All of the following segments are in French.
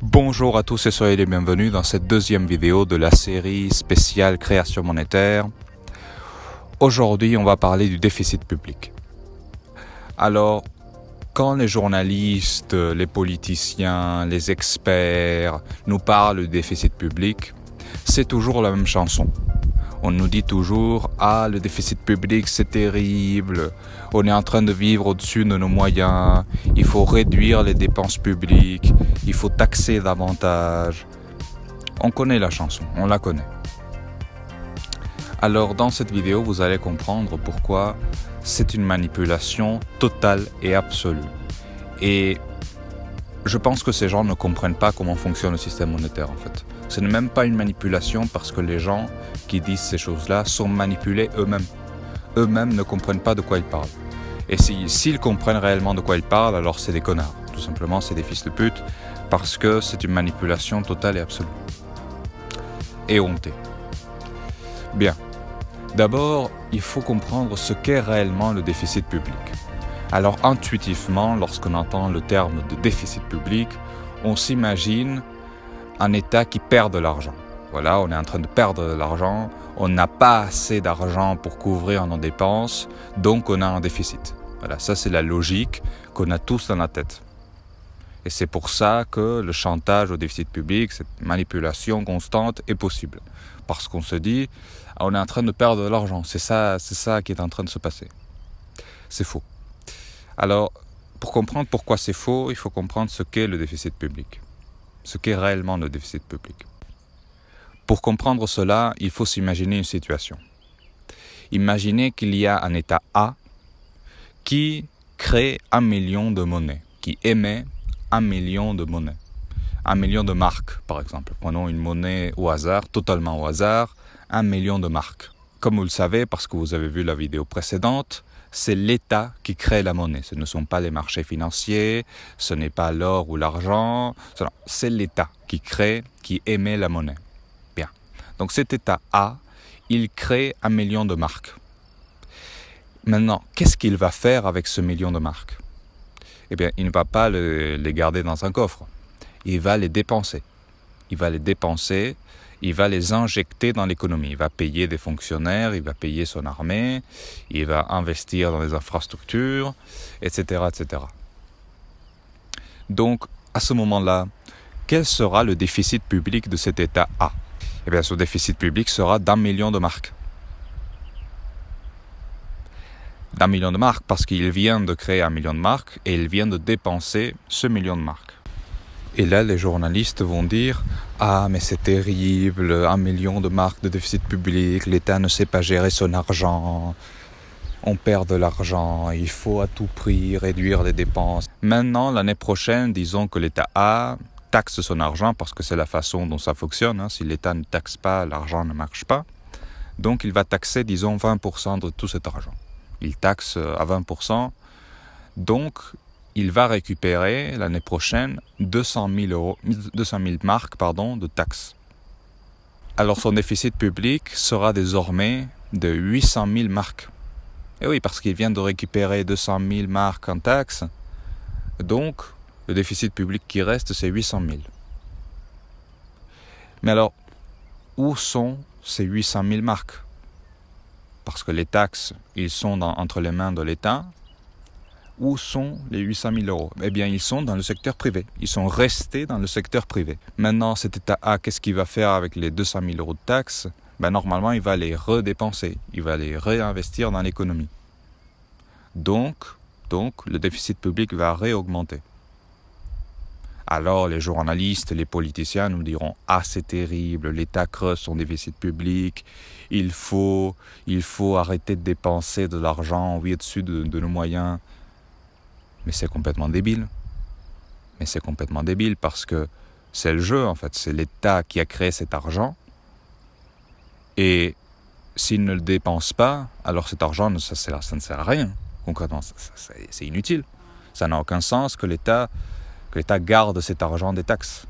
Bonjour à tous et soyez les bienvenus dans cette deuxième vidéo de la série spéciale création monétaire. Aujourd'hui, on va parler du déficit public. Alors, quand les journalistes, les politiciens, les experts nous parlent du déficit public, c'est toujours la même chanson. On nous dit toujours « Ah, le déficit public, c'est terrible, on est en train de vivre au-dessus de nos moyens, il faut réduire les dépenses publiques, il faut taxer davantage. » On connaît la chanson, on la connaît. Alors, dans cette vidéo, vous allez comprendre pourquoi c'est une manipulation totale et absolue. Et je pense que ces gens ne comprennent pas comment fonctionne le système monétaire en fait. Ce n'est même pas une manipulation parce que les gens qui disent ces choses-là sont manipulés eux-mêmes. Eux-mêmes ne comprennent pas de quoi ils parlent. Et s'ils comprennent réellement de quoi ils parlent, alors c'est des connards. Tout simplement, c'est des fils de pute parce que c'est une manipulation totale et absolue. Et hontée. Bien. D'abord, il faut comprendre ce qu'est réellement le déficit public. Alors intuitivement, lorsqu'on entend le terme de déficit public, on s'imagine un État qui perd de l'argent. Voilà, on est en train de perdre de l'argent, on n'a pas assez d'argent pour couvrir nos dépenses, donc on a un déficit. Voilà, ça c'est la logique qu'on a tous dans la tête. Et c'est pour ça que le chantage au déficit public, cette manipulation constante est possible. Parce qu'on se dit, on est en train de perdre de l'argent, c'est ça qui est en train de se passer. C'est faux. Alors, pour comprendre pourquoi c'est faux, il faut comprendre ce qu'est le déficit public. Ce qu'est réellement le déficit public. Pour comprendre cela, il faut s'imaginer une situation. Imaginez qu'il y a un État A qui crée 1 million de monnaies, qui émet 1 million de monnaies. 1 million de marques, par exemple. Prenons une monnaie au hasard, totalement au hasard, 1 million de marques. Comme vous le savez, parce que vous avez vu la vidéo précédente, c'est l'État qui crée la monnaie. Ce ne sont pas les marchés financiers, ce n'est pas l'or ou l'argent, c'est l'État qui crée, qui émet la monnaie. Bien. Donc cet État A, il crée 1 million de marques. Maintenant, qu'est-ce qu'il va faire avec ce million de marques? Eh bien, il ne va pas les garder dans un coffre. Il va les dépenser. Il va les dépenser, il va les injecter dans l'économie. Il va payer des fonctionnaires, il va payer son armée, il va investir dans les infrastructures, etc., etc. Donc, à ce moment-là, quel sera le déficit public de cet État A? Eh bien, ce déficit public sera d'1 million de marques. D'1 million de marques parce qu'il vient de créer 1 million de marques et il vient de dépenser ce million de marques. Et là, les journalistes vont dire « Ah, mais c'est terrible, 1 million de marques de déficit public, l'État ne sait pas gérer son argent, on perd de l'argent, il faut à tout prix réduire les dépenses. » Maintenant, l'année prochaine, disons que l'État A taxe son argent parce que c'est la façon dont ça fonctionne. Si l'État ne taxe pas, l'argent ne marche pas. Donc, il va taxer, disons, 20% de tout cet argent. Il taxe à 20%. Donc, il va récupérer l'année prochaine 200 000 marques de taxes. Alors son déficit public sera désormais de 800 000 marques. Et oui, parce qu'il vient de récupérer 200 000 marques en taxes, donc le déficit public qui reste, c'est 800 000. Mais alors, où sont ces 800 000 marques? Parce que les taxes, ils sont entre les mains de l'État. Où sont les 800 000 euros? Eh bien, ils sont dans le secteur privé. Ils sont restés dans le secteur privé. Maintenant, cet État A, qu'est-ce qu'il va faire avec les 200 000 euros de taxes? Normalement, il va les redépenser. Il va les réinvestir dans l'économie. Donc, le déficit public va réaugmenter. Alors, les journalistes, les politiciens nous diront « Ah, c'est terrible, l'État creuse son déficit public. Il faut arrêter de dépenser de l'argent, on vit au-dessus de nos moyens. » Mais c'est complètement débile. Mais c'est complètement débile parce que c'est le jeu en fait. C'est l'État qui a créé cet argent. Et s'il ne le dépense pas, alors cet argent, ça ne sert à rien. Concrètement, c'est inutile. Ça n'a aucun sens que l'État garde cet argent des taxes.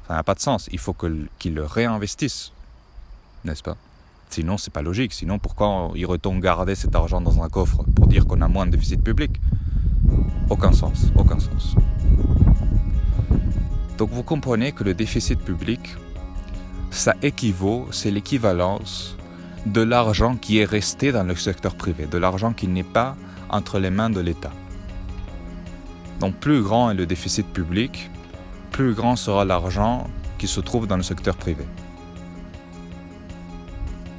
Ça n'a pas de sens. Il faut qu'il le réinvestisse. N'est-ce pas? Sinon, c'est pas logique. Sinon, pourquoi irait-on garder cet argent dans un coffre pour dire qu'on a moins de déficit public? Aucun sens, aucun sens. Donc vous comprenez que le déficit public, c'est l'équivalence de l'argent qui est resté dans le secteur privé, de l'argent qui n'est pas entre les mains de l'État. Donc plus grand est le déficit public, plus grand sera l'argent qui se trouve dans le secteur privé.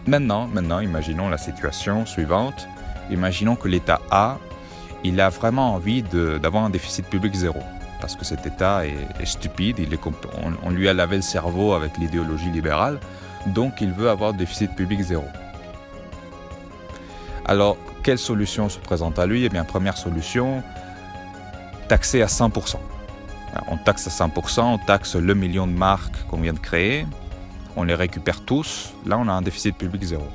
Maintenant, imaginons la situation suivante. Imaginons que l'État A, il a vraiment envie d'avoir un déficit public zéro. Parce que cet État est stupide, on lui a lavé le cerveau avec l'idéologie libérale, donc il veut avoir un déficit public zéro. Alors, quelle solution se présente à lui ? Eh bien, première solution, taxer à 100%. On taxe à 100%, on taxe le million de marques qu'on vient de créer, on les récupère tous, là on a un déficit public zéro.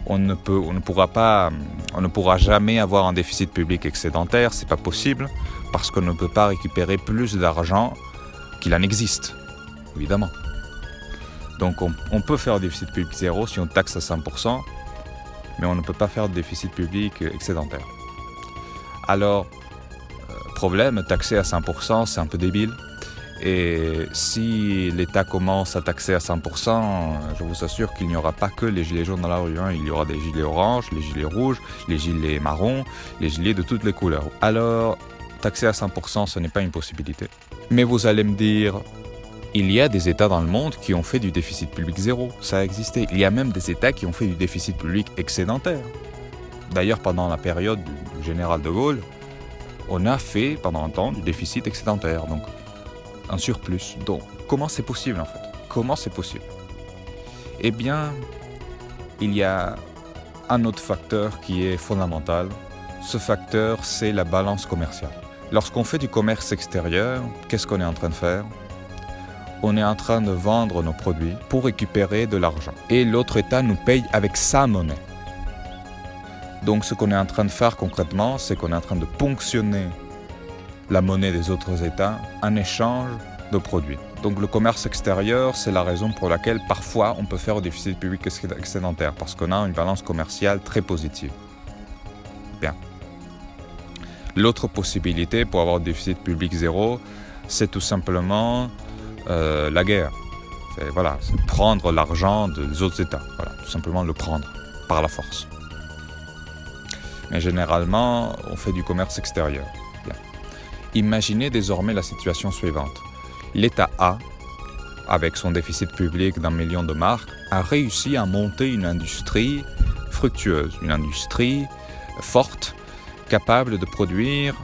On ne pourra jamais avoir un déficit public excédentaire, c'est pas possible, parce qu'on ne peut pas récupérer plus d'argent qu'il en existe, évidemment. Donc on peut faire un déficit public zéro si on taxe à 100%, mais on ne peut pas faire de déficit public excédentaire. Alors, problème, taxer à 100%, c'est un peu débile. Et si l'État commence à taxer à 100%, je vous assure qu'il n'y aura pas que les gilets jaunes dans la rue. Il y aura des gilets oranges, les gilets rouges, les gilets marrons, les gilets de toutes les couleurs. Alors, taxer à 100%, ce n'est pas une possibilité. Mais vous allez me dire, il y a des États dans le monde qui ont fait du déficit public zéro. Ça a existé. Il y a même des États qui ont fait du déficit public excédentaire. D'ailleurs, pendant la période du général de Gaulle, on a fait pendant un temps du déficit excédentaire. Donc, un surplus. Donc, comment c'est possible en fait ? Comment c'est possible ? Eh bien, il y a un autre facteur qui est fondamental. Ce facteur, c'est la balance commerciale. Lorsqu'on fait du commerce extérieur, qu'est-ce qu'on est en train de faire ? On est en train de vendre nos produits pour récupérer de l'argent. Et l'autre État nous paye avec sa monnaie. Donc, ce qu'on est en train de faire concrètement, c'est qu'on est en train de ponctionner la monnaie des autres États en échange de produits. Donc le commerce extérieur, c'est la raison pour laquelle parfois on peut faire un déficit public excédentaire, parce qu'on a une balance commerciale très positive. Bien. L'autre possibilité pour avoir un déficit public zéro, c'est tout simplement la guerre. C'est prendre l'argent des autres États. Voilà, tout simplement le prendre par la force. Mais généralement, on fait du commerce extérieur. Imaginez désormais la situation suivante. L'État A, avec son déficit public d'1 million de marques, a réussi à monter une industrie fructueuse, une industrie forte, capable de produire,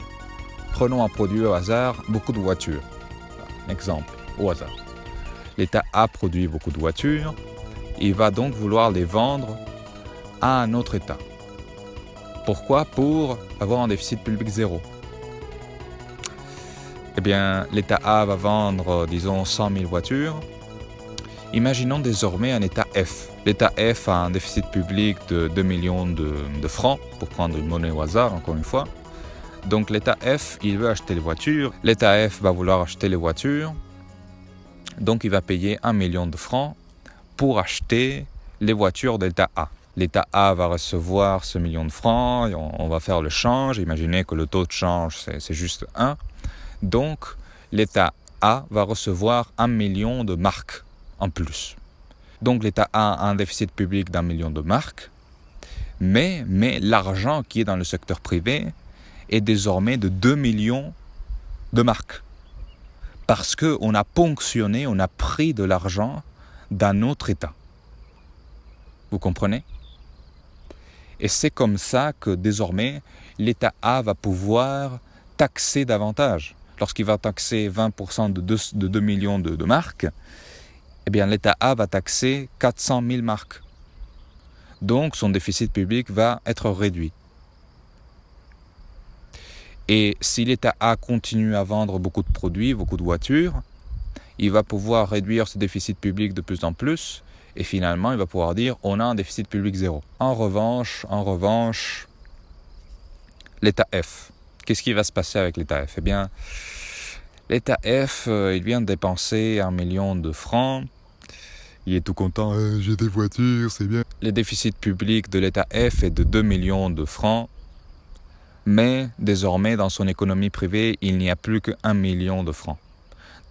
prenons un produit au hasard, beaucoup de voitures. Exemple, au hasard. L'État A produit beaucoup de voitures, il va donc vouloir les vendre à un autre État. Pourquoi ? Pour avoir un déficit public zéro. Eh bien, l'État A va vendre, disons, 100 000 voitures. Imaginons désormais un État F. L'État F a un déficit public de 2 millions de francs, pour prendre une monnaie au hasard, encore une fois. Donc l'État F, il veut acheter les voitures. L'État F va vouloir acheter les voitures. Donc il va payer 1 million de francs pour acheter les voitures de l'État A. L'État A va recevoir ce million de francs, et on va faire le change. Imaginez que le taux de change, c'est juste 1. Donc, l'État A va recevoir 1 million de marques en plus. Donc, l'État A a un déficit public d'1 million de marques, mais l'argent qui est dans le secteur privé est désormais de 2 millions de marques. Parce qu'on a ponctionné, on a pris de l'argent d'un autre État. Vous comprenez ? Et c'est comme ça que désormais, l'État A va pouvoir taxer davantage. Lorsqu'il va taxer 20% de 2 millions de marques, eh bien l'État A va taxer 400 000 marques. Donc son déficit public va être réduit. Et si l'État A continue à vendre beaucoup de produits, beaucoup de voitures, il va pouvoir réduire ce déficit public de plus en plus, et finalement il va pouvoir dire on a un déficit public zéro. En revanche, l'État F. Qu'est-ce qui va se passer avec l'État F ? Eh bien, l'État F, il vient de dépenser 1 million de francs. Il est tout content, j'ai des voitures, c'est bien. Le déficit public de l'État F est de 2 millions de francs. mais désormais dans son économie privée, il n'y a plus que 1 million de francs.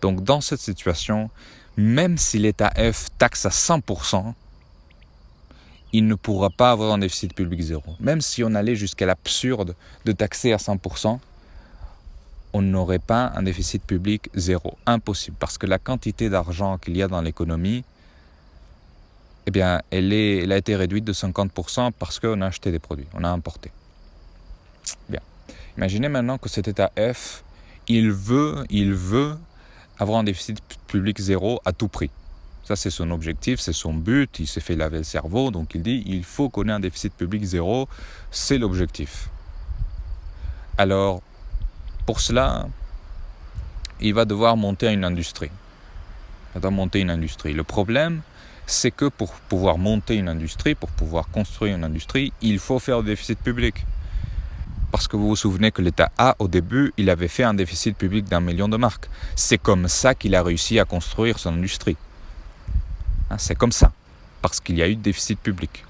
Donc dans cette situation, même si l'État F taxe à 100%, il ne pourra pas avoir un déficit public zéro. Même si on allait jusqu'à l'absurde de taxer à 100%, on n'aurait pas un déficit public zéro. Impossible, parce que la quantité d'argent qu'il y a dans l'économie, eh bien, elle a été réduite de 50% parce qu'on a acheté des produits, on a importé. Bien. Imaginez maintenant que cet État F, il veut avoir un déficit public zéro à tout prix. Ça, c'est son objectif, c'est son but, il s'est fait laver le cerveau, donc il dit, il faut qu'on ait un déficit public zéro, c'est l'objectif. Alors, pour cela, il va devoir monter une industrie. Le problème, c'est que pour pouvoir monter une industrie, pour pouvoir construire une industrie, il faut faire du déficit public. Parce que vous vous souvenez que l'État A, au début, il avait fait un déficit public d'1 million de marks. C'est comme ça qu'il a réussi à construire son industrie. C'est comme ça, parce qu'il y a eu de déficit public.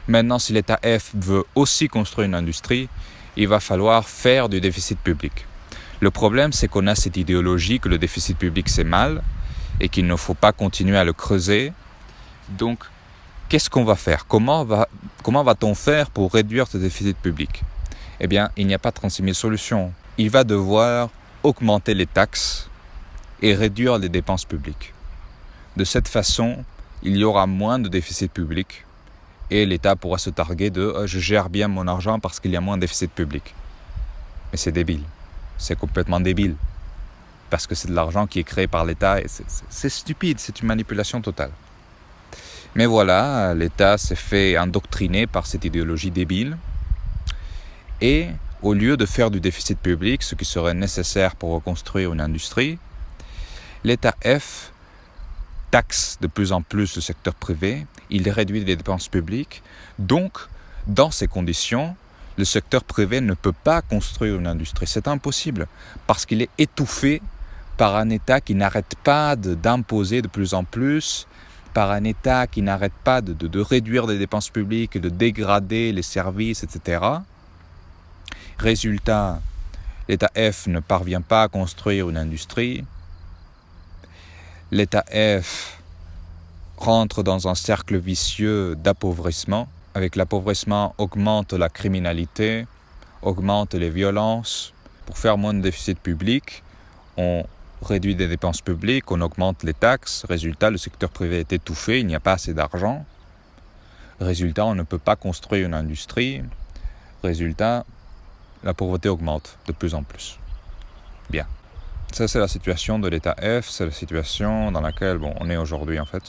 Maintenant, si l'État F veut aussi construire une industrie, il va falloir faire du déficit public. Le problème, c'est qu'on a cette idéologie que le déficit public, c'est mal et qu'il ne faut pas continuer à le creuser. Donc, qu'est-ce qu'on va faire ? Comment va-t-on faire pour réduire ce déficit public ? Eh bien, il n'y a pas 36 000 solutions. Il va devoir augmenter les taxes et réduire les dépenses publiques. De cette façon, il y aura moins de déficit public et l'État pourra se targuer de « je gère bien mon argent parce qu'il y a moins de déficit public ». Mais c'est débile, c'est complètement débile, parce que c'est de l'argent qui est créé par l'État et c'est stupide, c'est une manipulation totale. Mais voilà, l'État s'est fait endoctriner par cette idéologie débile et au lieu de faire du déficit public, ce qui serait nécessaire pour reconstruire une industrie, l'État F taxe de plus en plus le secteur privé, il réduit les dépenses publiques. Donc, dans ces conditions, le secteur privé ne peut pas construire une industrie. C'est impossible parce qu'il est étouffé par un État qui n'arrête pas d'imposer de plus en plus, par un État qui n'arrête pas de réduire les dépenses publiques, de dégrader les services, etc. Résultat, l'État F ne parvient pas à construire une industrie. L'État F rentre dans un cercle vicieux d'appauvrissement. Avec l'appauvrissement, augmente la criminalité, augmente les violences. Pour faire moins de déficit public, on réduit les dépenses publiques, on augmente les taxes. Résultat, le secteur privé est étouffé, il n'y a pas assez d'argent. Résultat, on ne peut pas construire une industrie. Résultat, la pauvreté augmente de plus en plus. Bien. Ça, c'est la situation de l'État F, c'est la situation dans laquelle on est aujourd'hui en fait.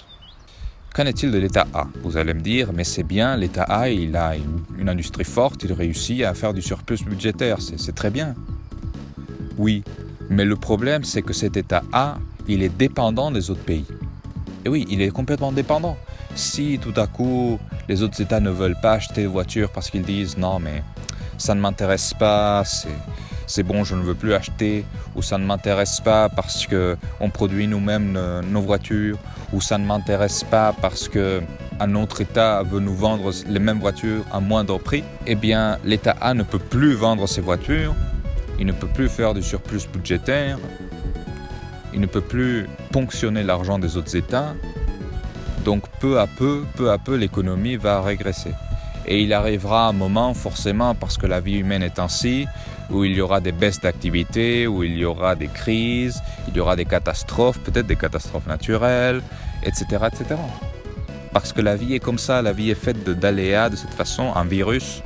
Qu'en est-il de l'État A ? Vous allez me dire, mais c'est bien, l'État A, il a une industrie forte, il réussit à faire du surplus budgétaire, c'est très bien. Oui, mais le problème, c'est que cet État A, il est dépendant des autres pays. Et oui, il est complètement dépendant. Si tout à coup, les autres États ne veulent pas acheter de voitures parce qu'ils disent « non, mais ça ne m'intéresse pas, c'est bon, je ne veux plus acheter » ou « ça ne m'intéresse pas parce qu'on produit nous-mêmes nos voitures » ou « ça ne m'intéresse pas parce qu'un autre État veut nous vendre les mêmes voitures à moindre prix », eh bien, l'État A ne peut plus vendre ses voitures, il ne peut plus faire du surplus budgétaire, il ne peut plus ponctionner l'argent des autres États. Donc peu à peu, l'économie va régresser. Et il arrivera un moment, forcément, parce que la vie humaine est ainsi, où il y aura des baisses d'activité, où il y aura des crises, il y aura des catastrophes, peut-être des catastrophes naturelles, etc., etc. Parce que la vie est comme ça, la vie est faite d'aléas de cette façon, un virus,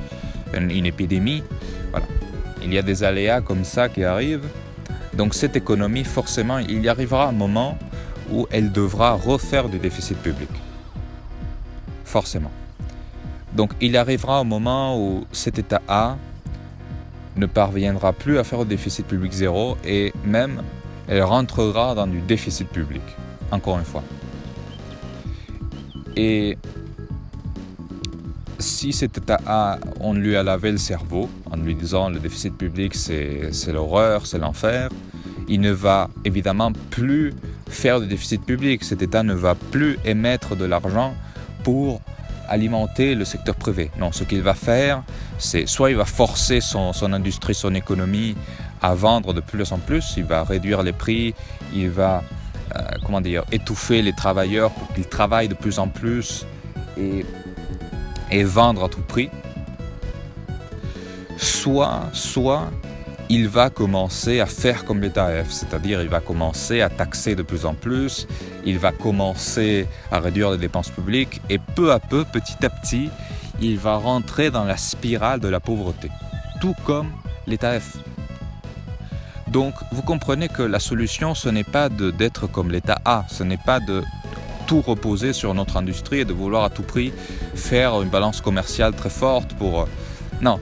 une épidémie, voilà. Il y a des aléas comme ça qui arrivent. Donc cette économie, forcément, il y arrivera un moment où elle devra refaire du déficit public. Forcément. Donc il arrivera un moment où cet État A ne parviendra plus à faire le déficit public zéro et même elle rentrera dans du déficit public, encore une fois. Et si cet État A, on lui a lavé le cerveau en lui disant le déficit public c'est l'horreur, c'est l'enfer, il ne va évidemment plus faire de déficit public. Cet État ne va plus émettre de l'argent pour alimenter le secteur privé. Non, ce qu'il va faire, c'est soit il va forcer son industrie, son économie à vendre de plus en plus, il va réduire les prix, il va étouffer les travailleurs pour qu'ils travaillent de plus en plus et vendre à tout prix. Soit il va commencer à faire comme l'État F, c'est-à-dire il va commencer à taxer de plus en plus, il va commencer à réduire les dépenses publiques et peu à peu, petit à petit, il va rentrer dans la spirale de la pauvreté, tout comme l'État F. Donc vous comprenez que la solution, ce n'est pas d'être comme l'État A, ce n'est pas de tout reposer sur notre industrie et de vouloir à tout prix faire une balance commerciale très forte pour... Non.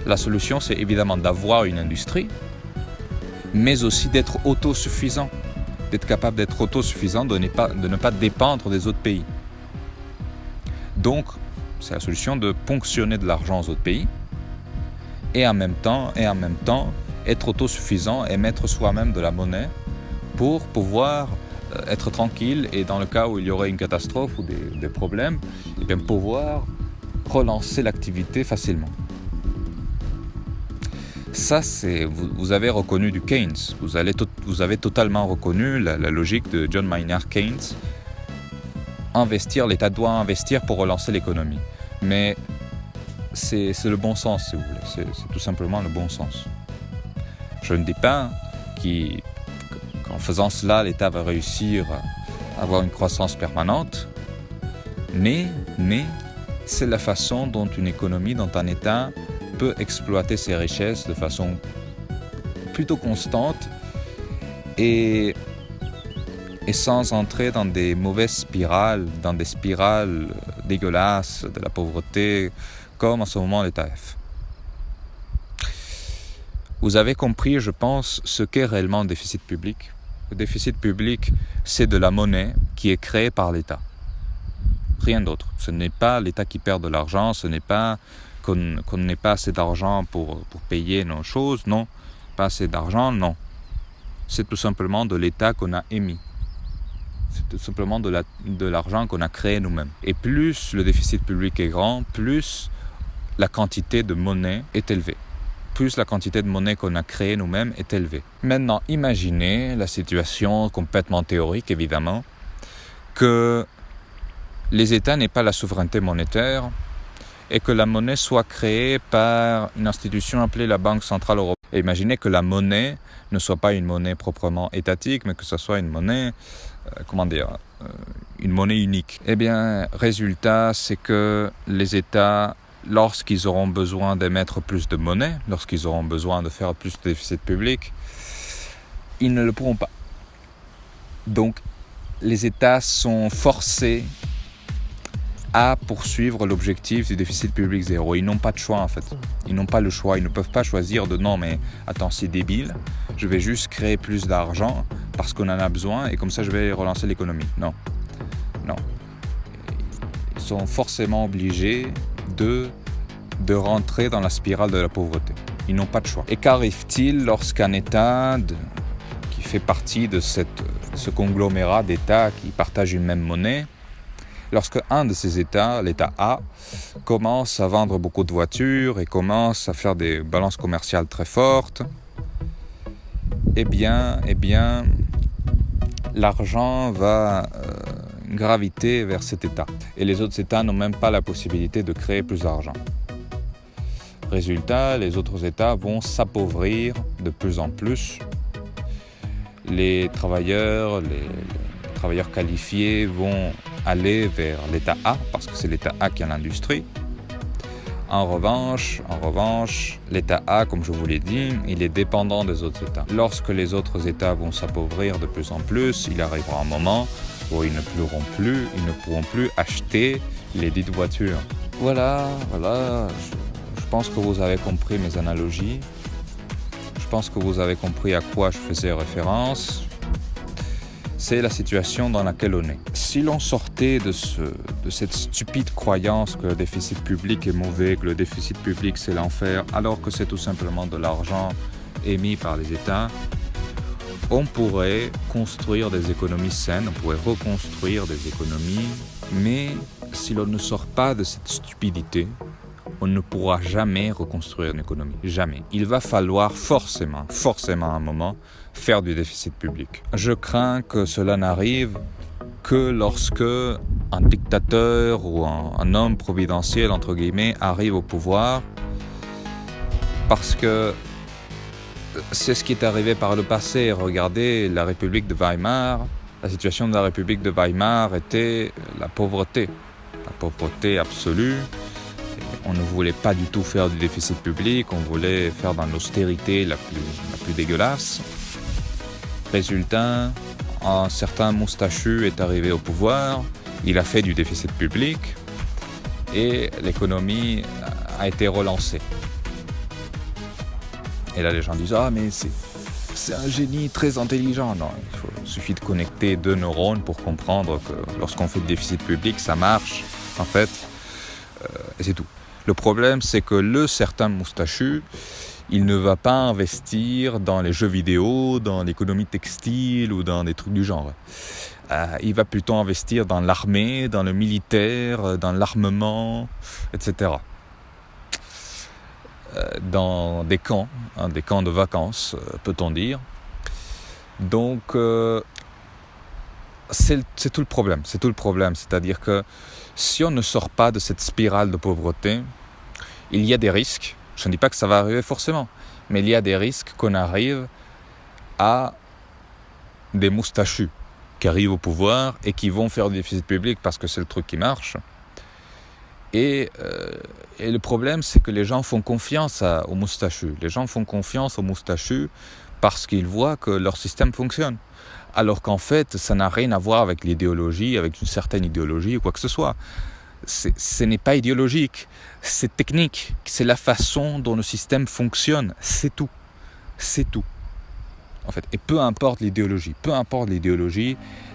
La solution, c'est évidemment d'avoir une industrie, mais aussi d'être autosuffisant, d'être capable d'être autosuffisant, de ne pas dépendre des autres pays. Donc, c'est la solution de ponctionner de l'argent aux autres pays et en même temps, être autosuffisant et mettre soi-même de la monnaie pour pouvoir être tranquille et dans le cas où il y aurait une catastrophe ou des problèmes, et bien pouvoir relancer l'activité facilement. Ça, vous avez reconnu du Keynes, vous avez totalement reconnu la logique de John Maynard Keynes. L'État doit investir pour relancer l'économie. Mais c'est le bon sens, si vous voulez, c'est tout simplement le bon sens. Je ne dis pas qu'en faisant cela, l'État va réussir à avoir une croissance permanente, mais c'est la façon dont une économie, dont un État peut exploiter ses richesses de façon plutôt constante et sans entrer dans des mauvaises spirales, dans des spirales dégueulasses de la pauvreté, comme en ce moment l'État F. Vous avez compris, je pense, ce qu'est réellement le déficit public. Le déficit public, c'est de la monnaie qui est créée par l'État. Rien d'autre. Ce n'est pas l'État qui perd de l'argent, ce n'est pas qu'on n'ait pas assez d'argent pour payer nos choses, non. Pas assez d'argent, non. C'est tout simplement de l'État qu'on a émis. C'est tout simplement de l'argent qu'on a créé nous-mêmes. Et plus le déficit public est grand, plus la quantité de monnaie est élevée. Plus la quantité de monnaie qu'on a créée nous-mêmes est élevée. Maintenant, imaginez la situation complètement théorique, évidemment, que les États n'aient pas la souveraineté monétaire et que la monnaie soit créée par une institution appelée la Banque Centrale Européenne. Et imaginez que la monnaie ne soit pas une monnaie proprement étatique, mais que ce soit une monnaie, une monnaie unique. Eh bien, résultat, c'est que les États, lorsqu'ils auront besoin d'émettre plus de monnaie, lorsqu'ils auront besoin de faire plus de déficit public, ils ne le pourront pas. Donc, les États sont forcés à poursuivre l'objectif du déficit public zéro. Ils n'ont pas de choix en fait. Ils n'ont pas le choix. Ils ne peuvent pas choisir de non mais attends c'est débile, je vais juste créer plus d'argent parce qu'on en a besoin et comme ça je vais relancer l'économie. Non. Ils sont forcément obligés de rentrer dans la spirale de la pauvreté. Ils n'ont pas de choix. Et qu'arrive-t-il lorsqu'un État qui fait partie de ce conglomérat d'États qui partagent une même monnaie, lorsque un de ces États, l'État A, commence à vendre beaucoup de voitures et commence à faire des balances commerciales très fortes, eh bien, l'argent va graviter vers cet État. Et les autres États n'ont même pas la possibilité de créer plus d'argent. Résultat, les autres États vont s'appauvrir de plus en plus. Les travailleurs qualifiés vont aller vers l'État A, parce que c'est l'État A qui a l'industrie. En revanche, l'État A, comme je vous l'ai dit, il est dépendant des autres États. Lorsque les autres États vont s'appauvrir de plus en plus, il arrivera un moment où ils ne pourront plus acheter les dites voitures. Voilà, je pense que vous avez compris mes analogies. Je pense que vous avez compris à quoi je faisais référence. C'est la situation dans laquelle on est. Si l'on sortait de cette stupide croyance que le déficit public est mauvais, que le déficit public c'est l'enfer, alors que c'est tout simplement de l'argent émis par les États, on pourrait construire des économies saines, on pourrait reconstruire des économies, mais si l'on ne sort pas de cette stupidité, on ne pourra jamais reconstruire une économie. Jamais. Il va falloir forcément à un moment, faire du déficit public. Je crains que cela n'arrive que lorsque un dictateur ou un homme providentiel, entre guillemets, arrive au pouvoir, parce que c'est ce qui est arrivé par le passé. Regardez la République de Weimar. La situation de la République de Weimar était la pauvreté absolue. On ne voulait pas du tout faire du déficit public, on voulait faire dans l'austérité la plus dégueulasse. Résultat, un certain moustachu est arrivé au pouvoir, il a fait du déficit public et l'économie a été relancée. Et là, les gens disent « Ah, mais c'est un génie très intelligent ». Non, il suffit de connecter 2 neurones pour comprendre que lorsqu'on fait du déficit public, ça marche, en fait, et c'est tout. Le problème, c'est que le certain moustachu, il ne va pas investir dans les jeux vidéo, dans l'économie textile ou dans des trucs du genre. Il va plutôt investir dans l'armée, dans le militaire, dans l'armement, etc. Dans des camps de vacances, peut-on dire. Donc, c'est tout le problème. C'est-à-dire que si on ne sort pas de cette spirale de pauvreté, il y a des risques. Je ne dis pas que ça va arriver forcément, mais il y a des risques qu'on arrive à des moustachus qui arrivent au pouvoir et qui vont faire du déficit public parce que c'est le truc qui marche. Et le problème, c'est que les gens font confiance aux moustachus. Les gens font confiance aux moustachus parce qu'ils voient que leur système fonctionne. Alors qu'en fait, ça n'a rien à voir avec l'idéologie, avec une certaine idéologie ou quoi que ce soit. Ce n'est pas idéologique, c'est technique, c'est la façon dont le système fonctionne, c'est tout. En fait, et peu importe l'idéologie,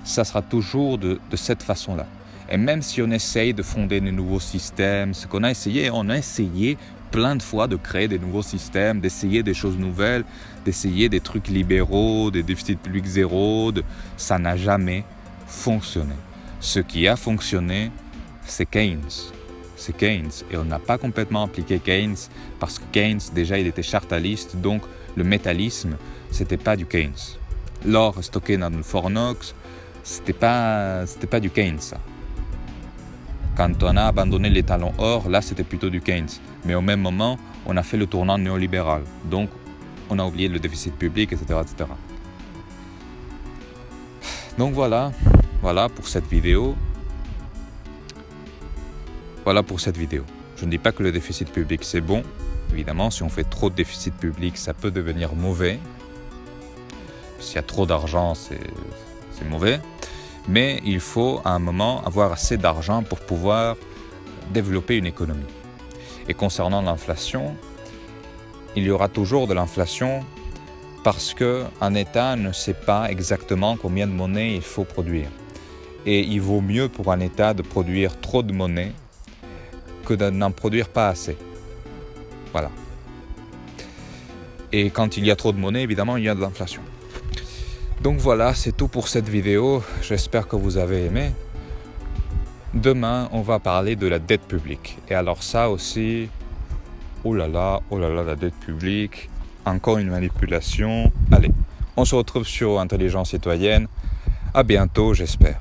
ça sera toujours de cette façon-là. Et même si on essaye de fonder de nouveaux systèmes, on a essayé plein de fois de créer des nouveaux systèmes, d'essayer des choses nouvelles, d'essayer des trucs libéraux, des déficits publics zéro, ça n'a jamais fonctionné. Ce qui a fonctionné, c'est Keynes. Et on n'a pas complètement appliqué Keynes, parce que Keynes, déjà, il était chartaliste, donc le métallisme, c'était pas du Keynes. L'or stocké dans le fornox, c'était pas du Keynes, ça. Quand on a abandonné les talons or, là, c'était plutôt du Keynes. Mais au même moment, on a fait le tournant néolibéral. Donc, on a oublié le déficit public, etc. Donc voilà pour cette vidéo. Je ne dis pas que le déficit public, c'est bon. Évidemment, si on fait trop de déficit public, ça peut devenir mauvais. S'il y a trop d'argent, c'est mauvais. Mais il faut à un moment avoir assez d'argent pour pouvoir développer une économie. Et concernant l'inflation, il y aura toujours de l'inflation parce qu'un État ne sait pas exactement combien de monnaie il faut produire. Et il vaut mieux pour un État de produire trop de monnaie que de n'en produire pas assez. Voilà. Et quand il y a trop de monnaie, évidemment, il y a de l'inflation. Donc voilà, c'est tout pour cette vidéo. J'espère que vous avez aimé. Demain, on va parler de la dette publique. Et alors ça aussi, oh là là, la dette publique, encore une manipulation. Allez, on se retrouve sur Intelligence Citoyenne. À bientôt, j'espère.